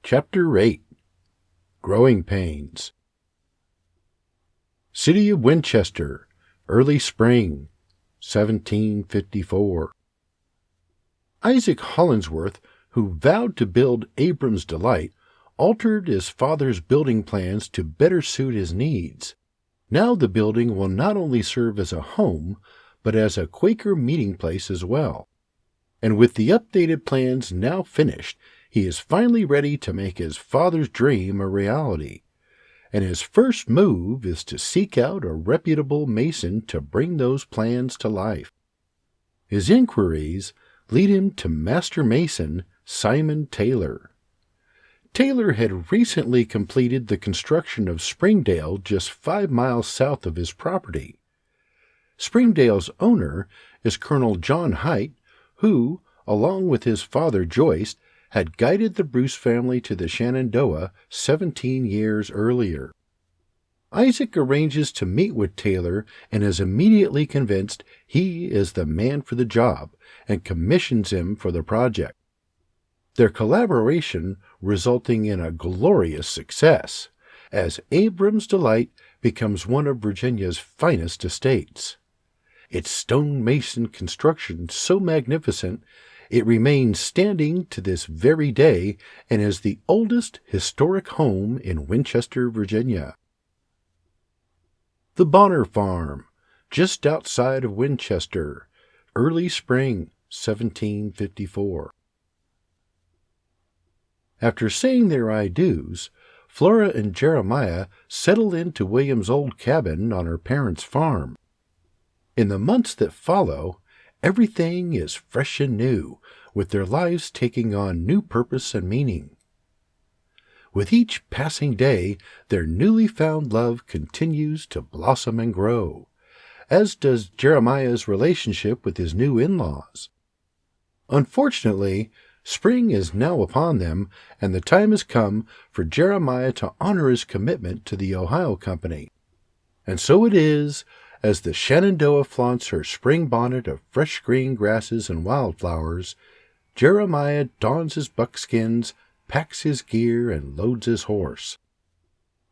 Chapter 8. Growing Pains. City of Winchester, early spring, 1754. Isaac Hollingsworth, who vowed to build Abram's Delight, altered his father's building plans to better suit his needs. Now the building will not only serve as a home, but as a Quaker meeting place as well. And with the updated plans now finished, he is finally ready to make his father's dream a reality. And his first move is to seek out a reputable mason to bring those plans to life. His inquiries lead him to master mason Simon Taylor. Taylor had recently completed the construction of Springdale just 5 miles south of his property. Springdale's owner is Colonel John Height, who, along with his father Joyce, had guided the Bruce family to the Shenandoah 17 years earlier. Isaac arranges to meet with Taylor and is immediately convinced he is the man for the job and commissions him for the project. Their collaboration resulting in a glorious success, as Abram's Delight becomes one of Virginia's finest estates. Its stonemason construction so magnificent it remains standing to this very day and is the oldest historic home in Winchester, Virginia. The Bonner Farm, just outside of Winchester, early spring, 1754. After saying their I-do's, Flora and Jeremiah settled into William's old cabin on her parents' farm. In the months that follow, everything is fresh and new, with their lives taking on new purpose and meaning. With each passing day, their newly found love continues to blossom and grow, as does Jeremiah's relationship with his new in-laws. Unfortunately, spring is now upon them, and the time has come for Jeremiah to honor his commitment to the Ohio Company. And so it is, as the Shenandoah flaunts her spring bonnet of fresh green grasses and wildflowers, Jeremiah dons his buckskins, packs his gear, and loads his horse.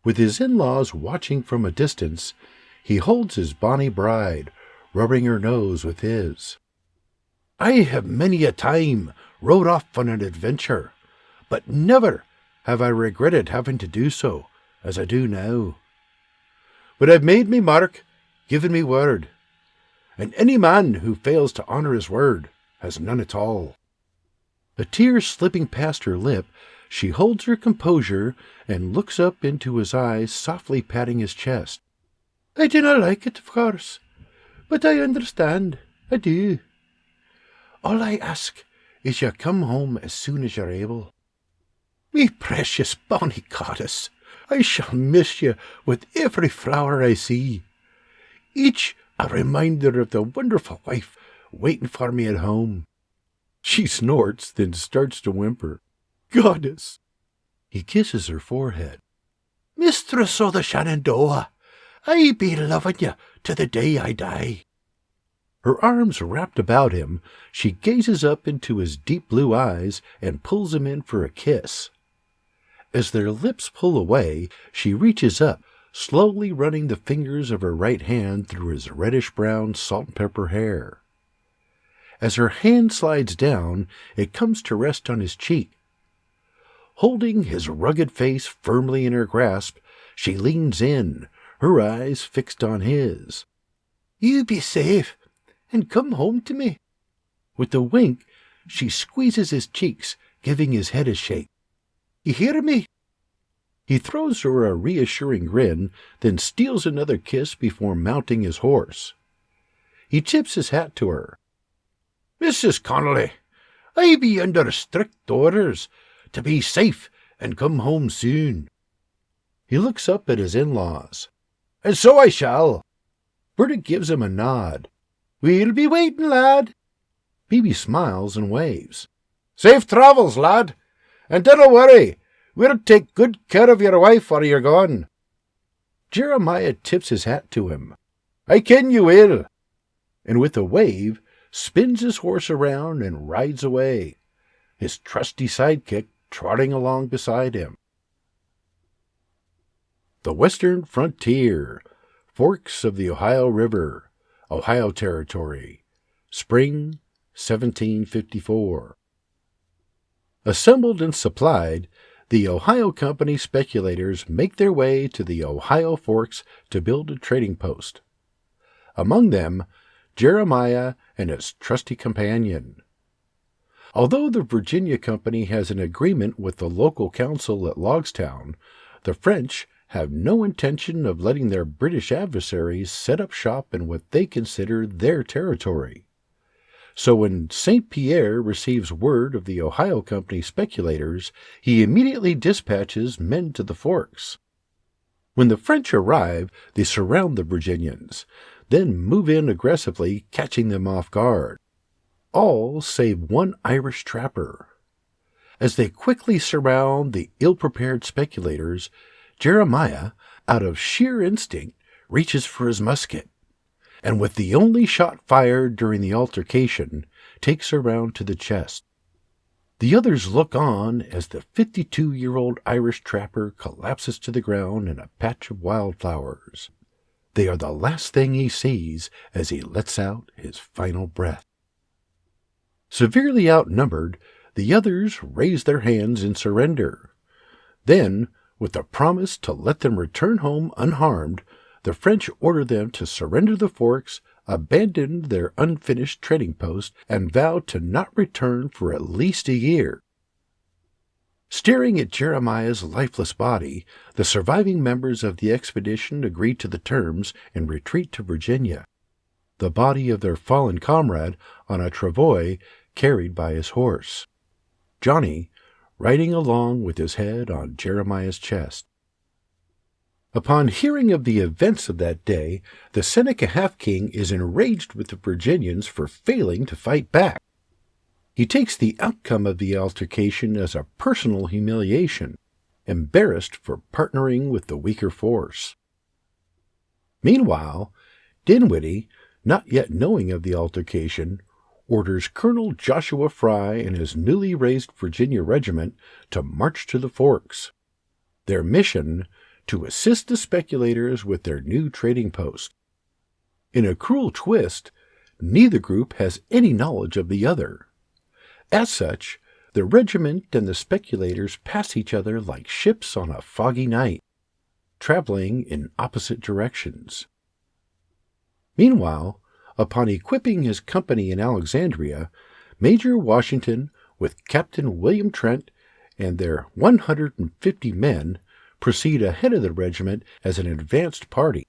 With his in-laws watching from a distance, he holds his bonny bride, rubbing her nose with his. "I have many a time rode off on an adventure, but never have I regretted having to do so as I do now. But I've made me mark, given me word, and any man who fails to honor his word has none at all." A tear slipping past her lip, she holds her composure and looks up into his eyes, softly patting his chest. "I do not like it, of course, but I understand, I do. All I ask is you come home as soon as you're able. Me precious bonny goddess, I shall miss you with every flower I see, each a reminder of the wonderful wife waiting for me at home." She snorts, then starts to whimper. "Goddess!" He kisses her forehead. "Mistress o' the Shenandoah, I be loving you to the day I die." Her arms wrapped about him, she gazes up into his deep blue eyes and pulls him in for a kiss. As their lips pull away, she reaches up, slowly running the fingers of her right hand through his reddish-brown salt-and-pepper hair. As her hand slides down, it comes to rest on his cheek. Holding his rugged face firmly in her grasp, she leans in, her eyes fixed on his. "You be safe, and come home to me." With a wink, she squeezes his cheeks, giving his head a shake. "You hear me?" He throws her a reassuring grin, then steals another kiss before mounting his horse. He tips his hat to her. "Mrs. Connolly, I be under strict orders to be safe and come home soon." He looks up at his in-laws. "And so I shall." Berta gives him a nod. "We'll be waiting, lad." Phoebe smiles and waves. "Safe travels, lad, and dinna worry, we'll take good care of your wife while you're gone." Jeremiah tips his hat to him. "I ken you will," and with a wave, spins his horse around and rides away, his trusty sidekick trotting along beside him. The Western Frontier, Forks of the Ohio River, Ohio Territory, Spring 1754. Assembled and supplied, the Ohio Company speculators make their way to the Ohio Forks to build a trading post. Among them, Jeremiah and his trusty companion. Although the Virginia Company has an agreement with the local council at Logstown, the French have no intention of letting their British adversaries set up shop in what they consider their territory. So when St. Pierre receives word of the Ohio Company speculators, he immediately dispatches men to the Forks. When the French arrive, they surround the Virginians, then move in aggressively, catching them off guard. All save one Irish trapper. As they quickly surround the ill-prepared speculators, Jeremiah, out of sheer instinct, reaches for his musket, and with the only shot fired during the altercation, takes a round to the chest. The others look on as the 52-year-old Irish trapper collapses to the ground in a patch of wildflowers. They are the last thing he sees as he lets out his final breath. Severely outnumbered, the others raise their hands in surrender. Then, with the promise to let them return home unharmed, the French order them to surrender the Forks, abandon their unfinished trading post, and vow to not return for at least a year. Staring at Jeremiah's lifeless body, the surviving members of the expedition agree to the terms and retreat to Virginia, the body of their fallen comrade on a travois carried by his horse, Johnny riding along with his head on Jeremiah's chest. Upon hearing of the events of that day, the Seneca Half-King is enraged with the Virginians for failing to fight back. He takes the outcome of the altercation as a personal humiliation, embarrassed for partnering with the weaker force. Meanwhile, Dinwiddie, not yet knowing of the altercation, orders Colonel Joshua Fry and his newly raised Virginia regiment to march to the Forks. Their mission, to assist the speculators with their new trading post. In a cruel twist, neither group has any knowledge of the other. As such, the regiment and the speculators pass each other like ships on a foggy night, traveling in opposite directions. Meanwhile, upon equipping his company in Alexandria, Major Washington, with Captain William Trent and their 150 men, proceed ahead of the regiment as an advanced party.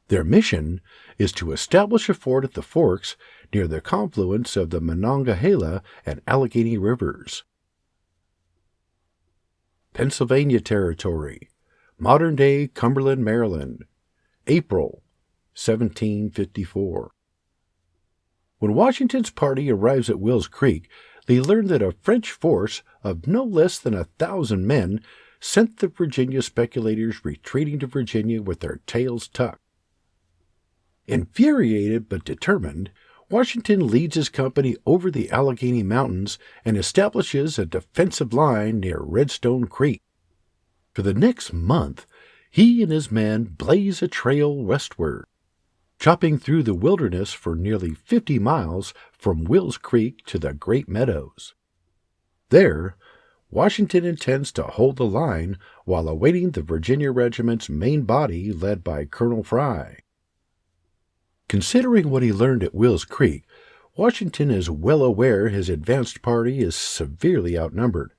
Their mission is to establish a fort at the Forks near the confluence of the Monongahela and Allegheny Rivers. Pennsylvania Territory, modern-day Cumberland, Maryland, April 1754. When Washington's party arrives at Wills Creek, they learn that a French force of no less than 1,000 men sent the Virginia speculators retreating to Virginia with their tails tucked. Infuriated but determined, Washington leads his company over the Allegheny Mountains and establishes a defensive line near Redstone Creek. For the next month, he and his men blaze a trail westward, chopping through the wilderness for nearly 50 miles from Wills Creek to the Great Meadows. There, Washington intends to hold the line while awaiting the Virginia regiment's main body led by Colonel Fry. Considering what he learned at Wills Creek, Washington is well aware his advanced party is severely outnumbered.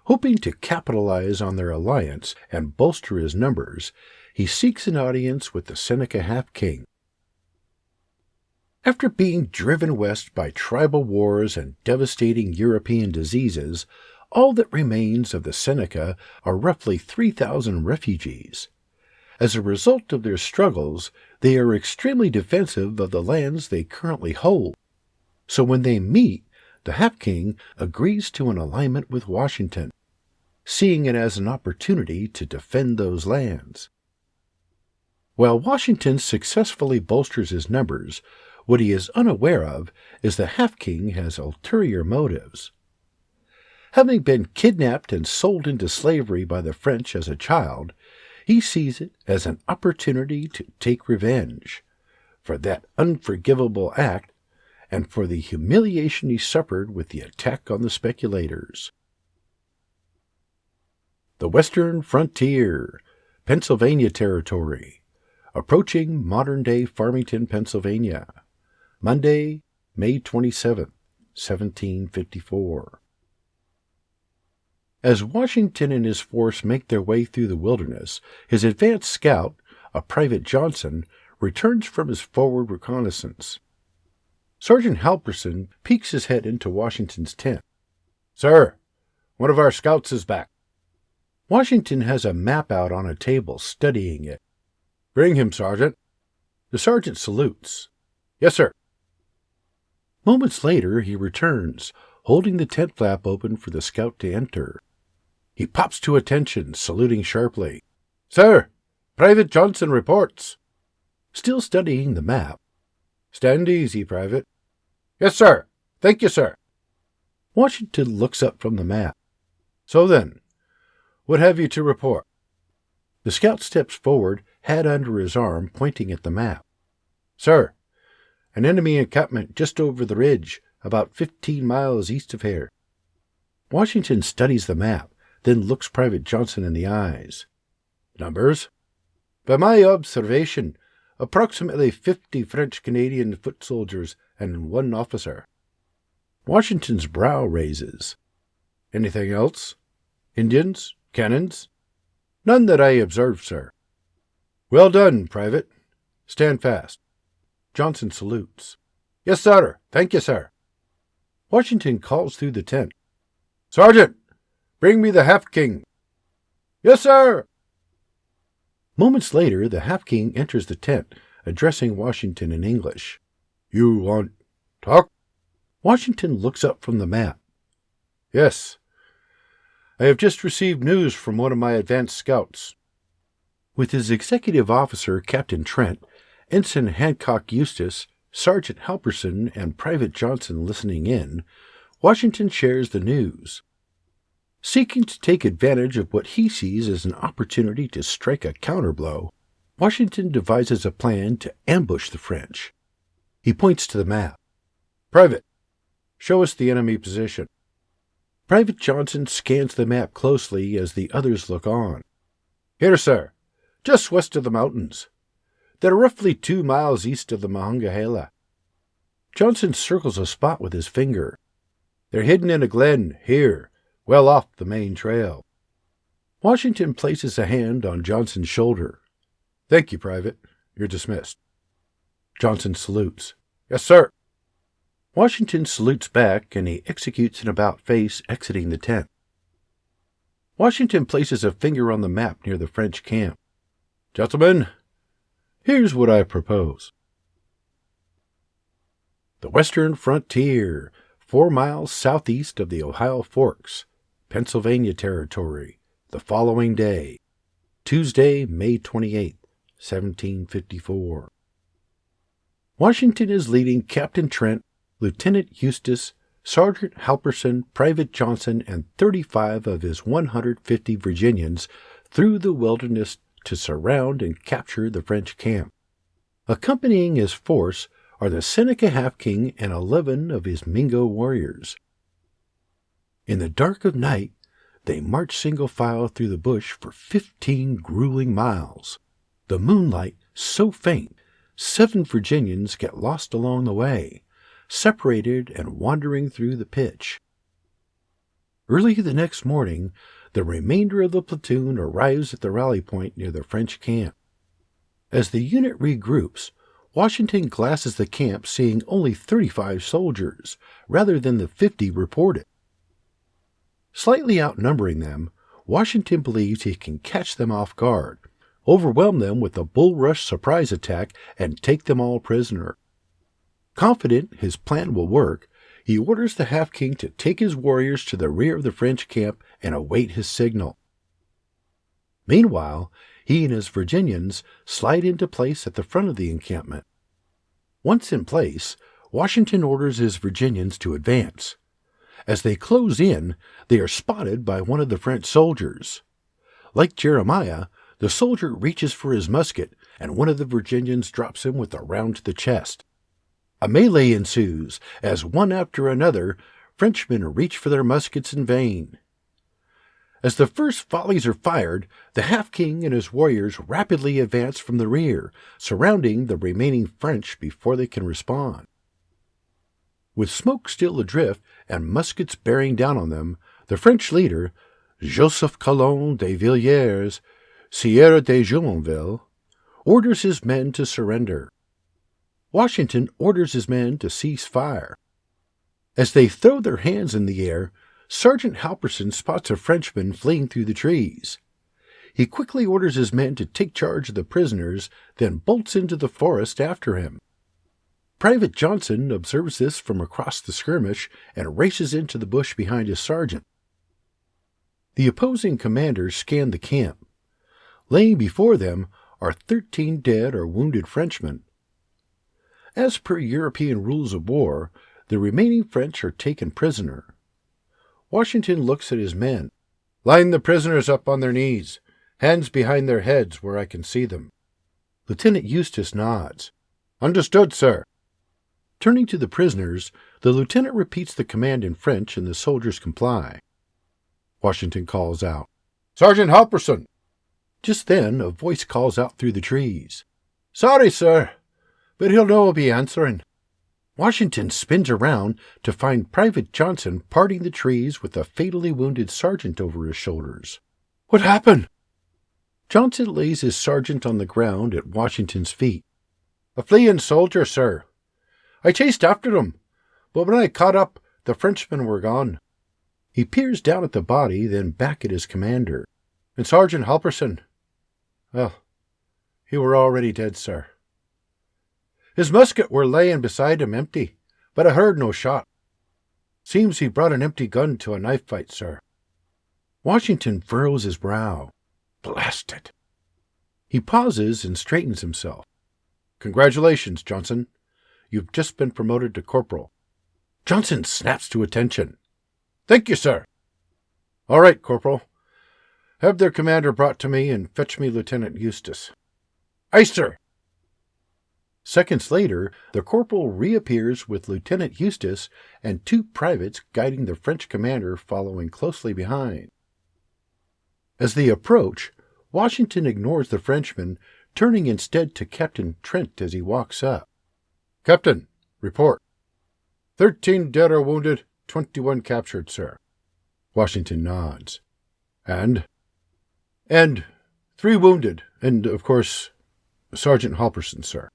Hoping to capitalize on their alliance and bolster his numbers, he seeks an audience with the Seneca Half-King. After being driven west by tribal wars and devastating European diseases, all that remains of the Seneca are roughly 3,000 refugees. As a result of their struggles, they are extremely defensive of the lands they currently hold. So when they meet, the Half-King agrees to an alignment with Washington, seeing it as an opportunity to defend those lands. While Washington successfully bolsters his numbers, what he is unaware of is the Half-King has ulterior motives. Having been kidnapped and sold into slavery by the French as a child, he sees it as an opportunity to take revenge for that unforgivable act and for the humiliation he suffered with the attack on the speculators. The Western Frontier, Pennsylvania Territory, approaching modern-day Farmington, Pennsylvania, Monday, May 27, 1754. As Washington and his force make their way through the wilderness, his advance scout, a Private Johnson, returns from his forward reconnaissance. Sergeant Halperson peeks his head into Washington's tent. "Sir, one of our scouts is back." Washington has a map out on a table, studying it. "Bring him, Sergeant." The sergeant salutes. "Yes, sir." Moments later he returns, holding the tent flap open for the scout to enter. He pops to attention, saluting sharply. "Sir, Private Johnson reports." Still studying the map. "Stand easy, Private." "Yes, sir. Thank you, sir." Washington looks up from the map. "So then, what have you to report?" The scout steps forward, hat under his arm, pointing at the map. "Sir, an enemy encampment just over the ridge, about 15 miles east of here." Washington studies the map, then looks Private Johnson in the eyes. "Numbers?" "By my observation, approximately 50 French-Canadian foot soldiers and 1 officer." Washington's brow raises. "Anything else? Indians? Cannons?" "None that I observed, sir." "Well done, Private. Stand fast." Johnson salutes. "Yes, sir. Thank you, sir." Washington calls through the tent. "Sergeant, bring me the Half-King." "Yes, sir." Moments later, the Half-King enters the tent, addressing Washington in English. "You want talk?" Washington looks up from the map. "Yes. I have just received news from one of my advance scouts." With his executive officer, Captain Trent, Ensign Hancock Eustace, Sergeant Halperson, and Private Johnson listening in, Washington shares the news. Seeking to take advantage of what he sees as an opportunity to strike a counterblow, Washington devises a plan to ambush the French. He points to the map. "Private, show us the enemy position." Private Johnson scans the map closely as the others look on. "Here, sir, just west of the mountains. They're roughly 2 miles east of the Monongahela." Johnson circles a spot with his finger. "They're hidden in a glen, here, well off the main trail." Washington places a hand on Johnson's shoulder. "Thank you, Private. You're dismissed." Johnson salutes. "Yes, sir." Washington salutes back, and he executes an about-face, exiting the tent. Washington places a finger on the map near the French camp. "Gentlemen, here's what I propose." The Western Frontier, 4 miles southeast of the Ohio Forks, Pennsylvania Territory, the following day, Tuesday, May 28, 1754. Washington is leading Captain Trent, Lieutenant Eustace, Sergeant Halperson, Private Johnson, and 35 of his 150 Virginians through the wilderness to surround and capture the French camp. Accompanying his force are the Seneca Half-King and 11 of his Mingo warriors. In the dark of night, they march single file through the bush for 15 grueling miles. The moonlight so faint, 7 Virginians get lost along the way, separated and wandering through the pitch. Early the next morning, the remainder of the platoon arrives at the rally point near the French camp. As the unit regroups, Washington glasses the camp, seeing only 35 soldiers, rather than the 50 reported. Slightly outnumbering them, Washington believes he can catch them off guard, overwhelm them with a bull rush surprise attack, and take them all prisoner. Confident his plan will work, he orders the Half-King to take his warriors to the rear of the French camp and await his signal. Meanwhile, he and his Virginians slide into place at the front of the encampment. Once in place, Washington orders his Virginians to advance. As they close in, they are spotted by one of the French soldiers. Like Jeremiah, the soldier reaches for his musket, and one of the Virginians drops him with a round to the chest. A melee ensues, as one after another, Frenchmen reach for their muskets in vain. As the first volleys are fired, the half-king and his warriors rapidly advance from the rear, surrounding the remaining French before they can respond. With smoke still adrift and muskets bearing down on them, the French leader, Joseph Colon de Villiers, Sieur de Jumonville, orders his men to surrender. Washington orders his men to cease fire. As they throw their hands in the air, Sergeant Halperson spots a Frenchman fleeing through the trees. He quickly orders his men to take charge of the prisoners, then bolts into the forest after him. Private Johnson observes this from across the skirmish and races into the bush behind his sergeant. The opposing commanders scan the camp. Laying before them are 13 dead or wounded Frenchmen. As per European rules of war, the remaining French are taken prisoner. Washington looks at his men. "Line the prisoners up on their knees, hands behind their heads where I can see them." Lieutenant Eustace nods. "Understood, sir." Turning to the prisoners, the lieutenant repeats the command in French and the soldiers comply. Washington calls out, "Sergeant Halperson!" Just then a voice calls out through the trees, "Sorry, sir, but he'll no be answering." Washington spins around to find Private Johnson parting the trees with a fatally wounded sergeant over his shoulders. "What happened?" Johnson lays his sergeant on the ground at Washington's feet. "A fleeing soldier, sir. I chased after him, but when I caught up, the Frenchmen were gone." He peers down at the body, then back at his commander. "And Sergeant Halperson? Well, he were already dead, sir. His musket were laying beside him empty, but I heard no shot. Seems he brought an empty gun to a knife fight, sir." Washington furrows his brow. Blast it! He pauses and straightens himself. "Congratulations, Johnson. You've just been promoted to corporal." Johnson snaps to attention. "Thank you, sir." "All right, corporal. Have their commander brought to me and fetch me Lieutenant Eustace." "Aye, sir." Seconds later, the corporal reappears with Lieutenant Eustace and 2 privates guiding the French commander following closely behind. As they approach, Washington ignores the Frenchman, turning instead to Captain Trent as he walks up. "Captain, report. 13 dead or wounded, 21 captured, sir." Washington nods. And 3 wounded, and, of course, Sergeant Halperson, sir."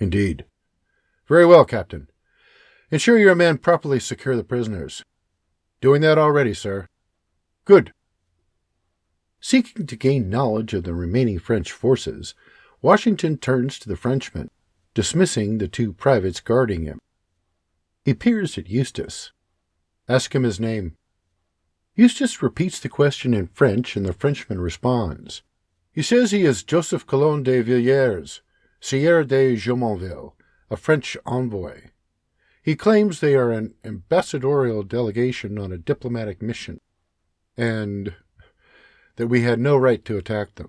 "Indeed. Very well, Captain. Ensure your men properly secure the prisoners." "Doing that already, sir." "Good." Seeking to gain knowledge of the remaining French forces, Washington turns to the Frenchman, dismissing the 2 privates guarding him. He peers at Eustace. "Ask him his name." Eustace repeats the question in French, and the Frenchman responds. "He says he is Joseph Colon de Villiers, Sieur de Jumonville, a French envoy. He claims they are an ambassadorial delegation on a diplomatic mission, and that we had no right to attack them."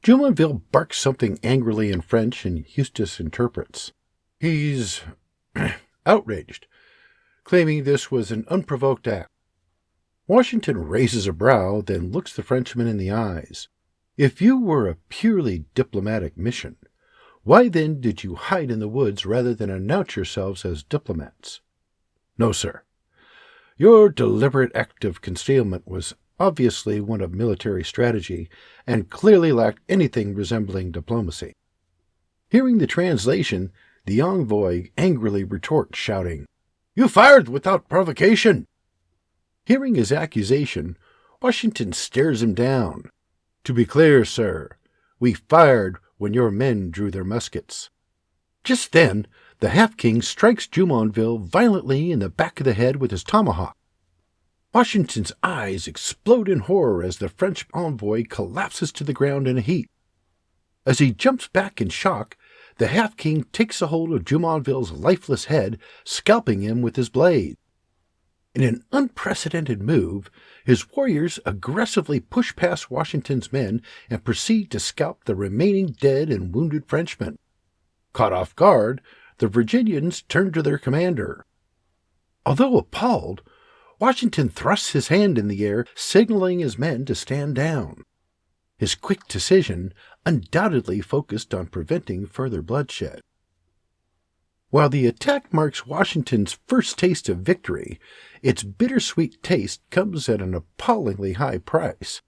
Jumonville barks something angrily in French, and Eustace interprets. "He's outraged, claiming this was an unprovoked act." Washington raises a brow, then looks the Frenchman in the eyes. "If you were a purely diplomatic mission, why then did you hide in the woods rather than announce yourselves as diplomats?" "No, sir. Your deliberate act of concealment was obviously one of military strategy, and clearly lacked anything resembling diplomacy." Hearing the translation, the envoy angrily retorts, shouting, "You fired without provocation!" Hearing his accusation, Washington stares him down. "To be clear, sir, we fired when your men drew their muskets." Just then, the half-king strikes Jumonville violently in the back of the head with his tomahawk. Washington's eyes explode in horror as the French envoy collapses to the ground in a heap. As he jumps back in shock, the half-king takes a hold of Jumonville's lifeless head, scalping him with his blade. In an unprecedented move, his warriors aggressively push past Washington's men and proceed to scalp the remaining dead and wounded Frenchmen. Caught off guard, the Virginians turn to their commander. Although appalled, Washington thrusts his hand in the air, signaling his men to stand down. His quick decision undoubtedly focused on preventing further bloodshed. While the attack marks Washington's first taste of victory, its bittersweet taste comes at an appallingly high price.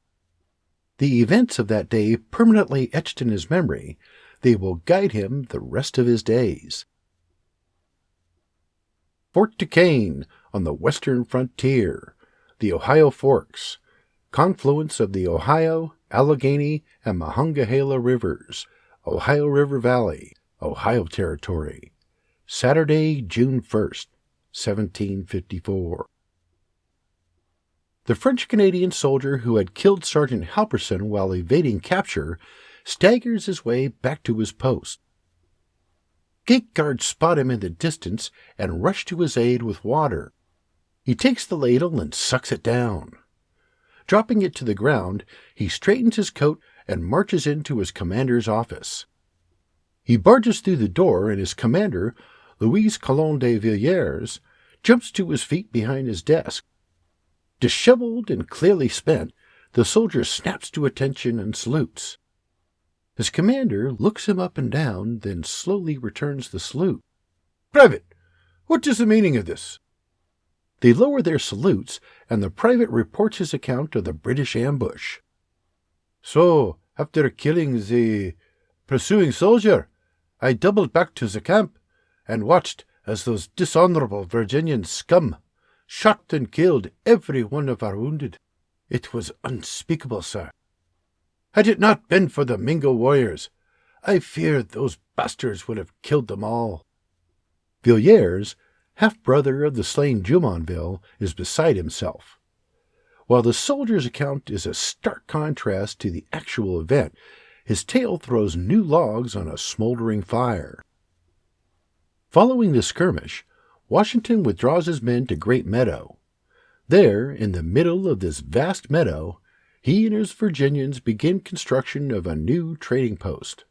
The events of that day permanently etched in his memory, they will guide him the rest of his days. Fort Duquesne on the western frontier, the Ohio Forks, confluence of the Ohio, Allegheny, and Monongahela rivers, Ohio River Valley, Ohio Territory. Saturday, June 1st, 1754. The French-Canadian soldier who had killed Sergeant Halperson while evading capture staggers his way back to his post. Gate guards spot him in the distance and rush to his aid with water. He takes the ladle and sucks it down. Dropping it to the ground, he straightens his coat and marches into his commander's office. He barges through the door, and his commander, Louis Colon de Villiers, jumps to his feet behind his desk. Disheveled and clearly spent, the soldier snaps to attention and salutes. His commander looks him up and down, then slowly returns the salute. "Private, what is the meaning of this?" They lower their salutes, and the private reports his account of the British ambush. "So, after killing the pursuing soldier, I doubled back to the camp and watched as those dishonorable Virginian scum shot and killed every one of our wounded. It was unspeakable, sir. Had it not been for the Mingo warriors, I fear those bastards would have killed them all." Villiers, half-brother of the slain Jumonville, is beside himself. While the soldier's account is a stark contrast to the actual event, his tale throws new logs on a smoldering fire. Following the skirmish, Washington withdraws his men to Great Meadow. There, in the middle of this vast meadow, he and his Virginians begin construction of a new trading post,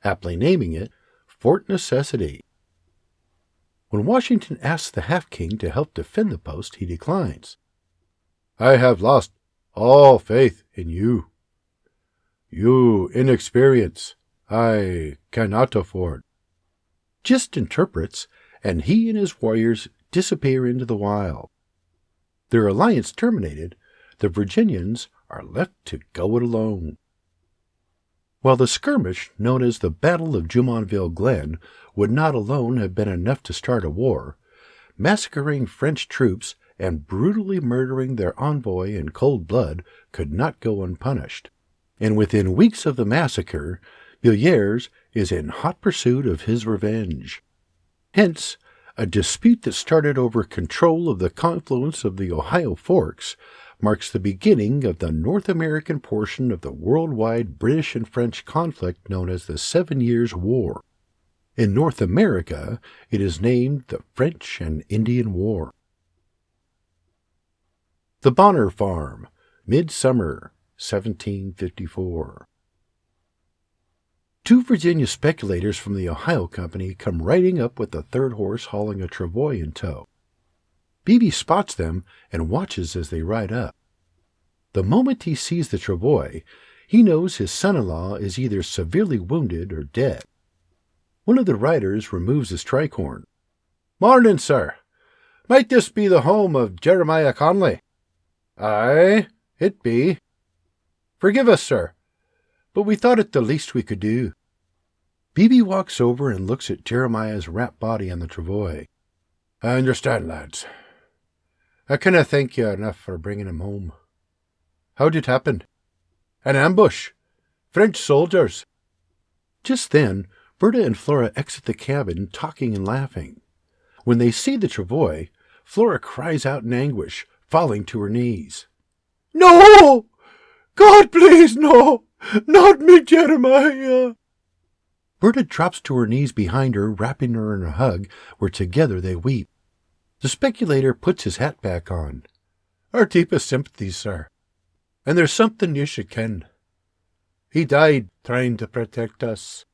aptly naming it Fort Necessity. When Washington asks the half-king to help defend the post, he declines. "I have lost all faith in you. You inexperience I cannot afford." Gist interprets, and he and his warriors disappear into the wild. Their alliance terminated, the Virginians are left to go it alone. While the skirmish, known as the Battle of Jumonville Glen, would not alone have been enough to start a war, massacring French troops and brutally murdering their envoy in cold blood could not go unpunished. And within weeks of the massacre, Villiers is in hot pursuit of his revenge. Hence, a dispute that started over control of the confluence of the Ohio Forks marks the beginning of the North American portion of the worldwide British and French conflict known as the 7 Years' War. In North America, it is named the French and Indian War. The Bonner Farm, Midsummer, 1754. Two Virginia speculators from the Ohio Company come riding up with the third horse hauling a travois in tow. Beebe spots them and watches as they ride up. The moment he sees the travois, he knows his son-in-law is either severely wounded or dead. One of the riders removes his tricorn. "Morning, sir. Might this be the home of Jeremiah Conley?" "Aye, it be." "Forgive us, sir, but we thought it the least we could do." Beebe walks over and looks at Jeremiah's wrapped body on the travois. "I understand, lads. I canna thank you enough for bringing him home. How'd it happen?" "An ambush. French soldiers." Just then, Berta and Flora exit the cabin, talking and laughing. When they see the travois, Flora cries out in anguish, falling to her knees. "No! God, please, no! Not me, Jeremiah!" Berta drops to her knees behind her, wrapping her in a hug, where together they weep. The speculator puts his hat back on. Our deepest sympathies, sir. And there's something you should ken. He died trying to protect us.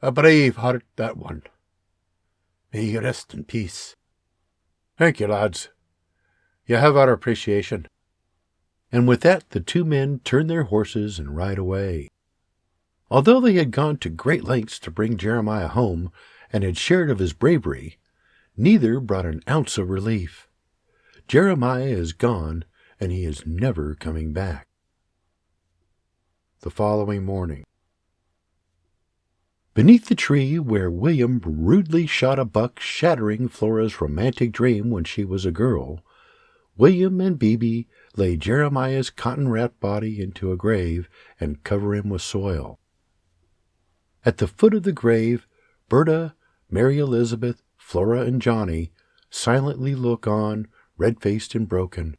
A brave heart, that one. May he rest in peace. Thank you, lads. You have our appreciation. And with that, the two men turn their horses and ride away. Although they had gone to great lengths to bring Jeremiah home and had shared of his bravery, neither brought an ounce of relief. Jeremiah is gone, and he is never coming back. The following morning. Beneath the tree where William rudely shot a buck, shattering Flora's romantic dream when she was a girl, William and Bebe lay Jeremiah's cotton-wrapped body into a grave and cover him with soil. At the foot of the grave, Berta, Mary Elizabeth, Flora, and Johnny silently look on, red-faced and broken.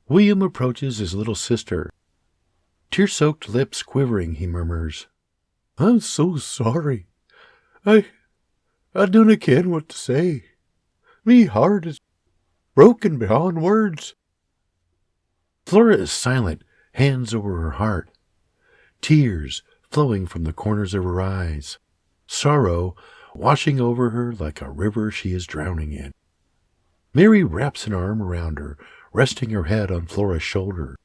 William approaches his little sister. Tear-soaked lips quivering, he murmurs, I'm so sorry. I dunna ken what to say. Me heart is broken beyond words. Flora is silent, hands over her heart, tears flowing from the corners of her eyes, sorrow washing over her like a river she is drowning in. Mary wraps an arm around her, resting her head on Flora's shoulder.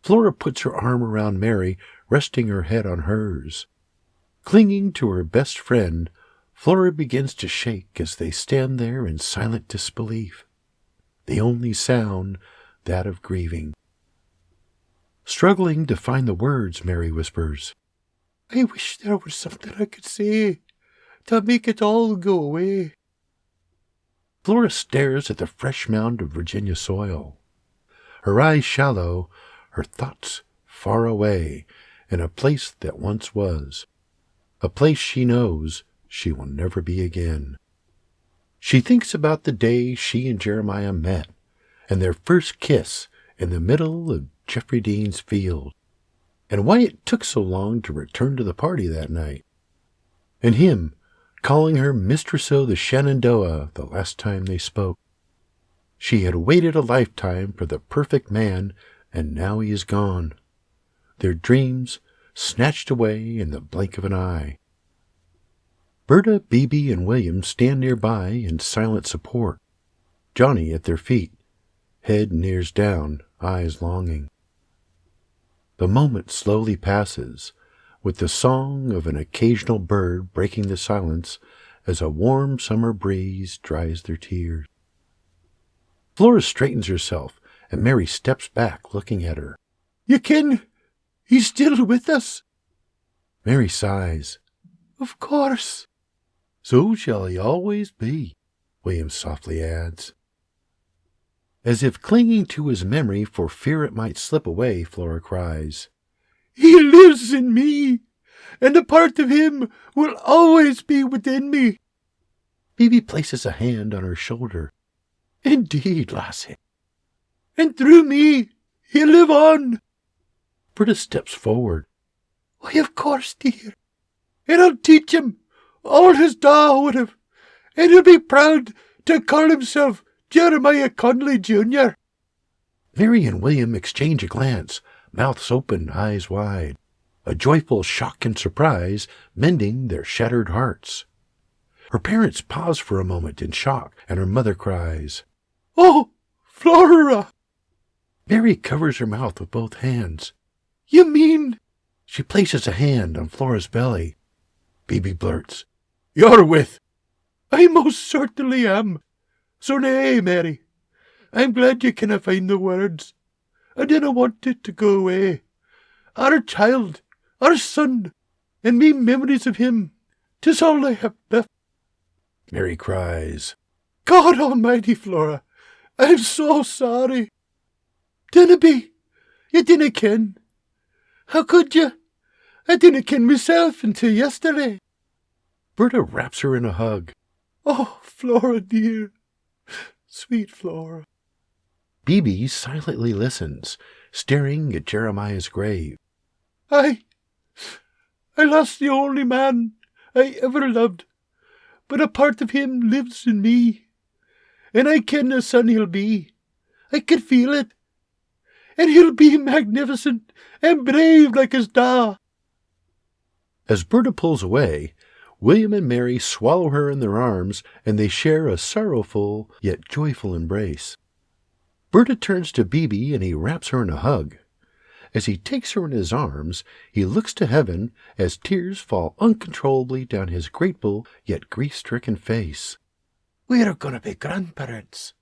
Flora puts her arm around Mary, resting her head on hers. Clinging to her best friend, Flora begins to shake as they stand there in silent disbelief, the only sound that of grieving. Struggling to find the words, Mary whispers, I wish there was something I could say to make it all go away. Flora stares at the fresh mound of Virginia soil. Her eyes shallow, her thoughts far away, in a place that once was, a place she knows she will never be again. She thinks about the day she and Jeremiah met, and their first kiss in the middle of Jeffrey Dean's field, and why it took so long to return to the party that night, and him calling her Mistress o' the Shenandoah the last time they spoke. She had waited a lifetime for the perfect man, and now he is gone. Their dreams snatched away in the blink of an eye. Berta, Bebe, and William stand nearby in silent support, Johnny at their feet, head and ears down, eyes longing. The moment slowly passes, with the song of an occasional bird breaking the silence as a warm summer breeze dries their tears. Flora straightens herself, and Mary steps back, looking at her. You ken, he's still with us. Mary sighs. Of course. So shall he always be, William softly adds. As if clinging to his memory for fear it might slip away, Flora cries, He lives in me, and a part of him will always be within me. Bebe places a hand on her shoulder. Indeed, lassie. And through me he'll live on. Berta steps forward. Why, of course, dear. And I'll teach him all his da would have, and he'll be proud to call himself Jeremiah Conley, Jr. Mary and William exchange a glance, mouths open, eyes wide, a joyful shock and surprise mending their shattered hearts. Her parents pause for a moment in shock, and her mother cries, Oh, Flora! Mary covers her mouth with both hands. You mean? She places a hand on Flora's belly. Bebe blurts, You're with. I most certainly am. So nay, Mary, I'm glad you canna find the words. I dinna want it to go away. Our child, our son, and me memories of him, 'tis all I have left. Mary cries, God almighty, Flora, I'm so sorry. Dinna be, you dinna ken. How could you? I didn't ken myself until yesterday. Berta wraps her in a hug. Oh, Flora dear, sweet Flora. Bebe silently listens, staring at Jeremiah's grave. I lost the only man I ever loved, but a part of him lives in me, and I ken the son he'll be. I can feel it. And he'll be magnificent and brave like his da." As Berta pulls away, William and Mary swallow her in their arms, and they share a sorrowful yet joyful embrace. Berta turns to Bibi, and he wraps her in a hug. As he takes her in his arms, he looks to heaven as tears fall uncontrollably down his grateful yet grief-stricken face. "We're going to be grandparents,"